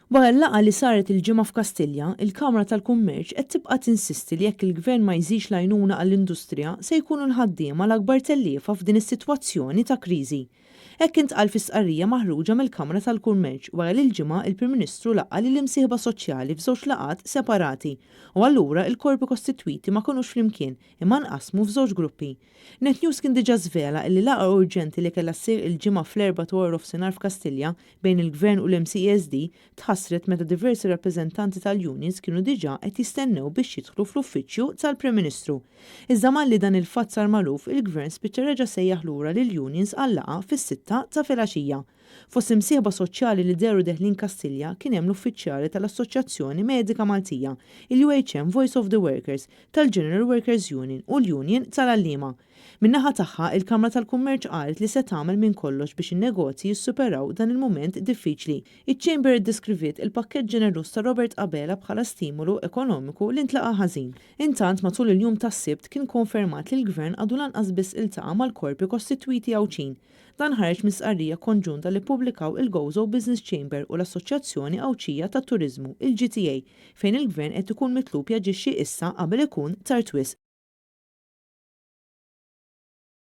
Wara l-laqgħa li saret il-ġimgħa f'Kastilja, il-Kamra tal-Kummerċ qed tibqa' tinsisti li jekk il-Gvern ma jżidx l-għajnuna għall-industrija se jkunu l-ħaddiema l-akbar telliefa f'din is-sitwazzjoni ta' kriżi. Hekk intqal fi stqarrija maħruġa mill-Kamra tal-Kummerċ wara li l-ġimgħa il-Prim Ministru laqgħa lill-imsieħba soċjali f'żewġ laqgħat separati u allura l-korpi kostitwiti ma kinux flimkien imma nqasmu f'żewġ gruppi. Net News kien diġà żvela li laqgħa urġenti li kellha ssir il-ġimgħa fl-4 ta' nofsinhar f'Kastilja bejn il-Gvern u l-MCSD tħassret meta diversi rappreżentanti tal-unions kienu diġà qed jistennew biex jidħlu fl-uffiċċju tal-Prim Ministru. Iżda malli dan il-fatt sar magħruf, il-Gvern spiċċa reġa' sejjaħ lura lill-unions għal-laqgħa fis-6 ta' filgħaxija. Fost imsieħba soċjali li deru deħlin Kastilja kien hemm l-uffiċjali tal-Assoċjazzjoni Medika Maltija, il-UHM Voice of the Workers, tal-General Workers Union u l-Union tal-Għalliema. Min-naħa tagħha il-Kamra tal-Kummerċ qalet li se tagħmel minn kollox biex in-negozji jissuperaw dan il-mument diffiċli. Iċ-Chamber iddeskriviet il-pakkett ġenerus ta' Robert Abela bħala stimulu ekonomiku li ntlaqa' ħażin. Intant matul il-jum tas-Sibt kien konfermat li l-Gvern għadu lanqas biss iltaqa' mal-korpi kostitwiti Awċin. Dan ħareġ misqarrija konġunta li ppubblikaw il-Gozo Business Chamber u l-Assoċjazzjoni Awċija tat-Turiżmu, il-GTA, fejn il-Gvern qed ikun mitlub jaġixxi issa qabel ikun tard wisq.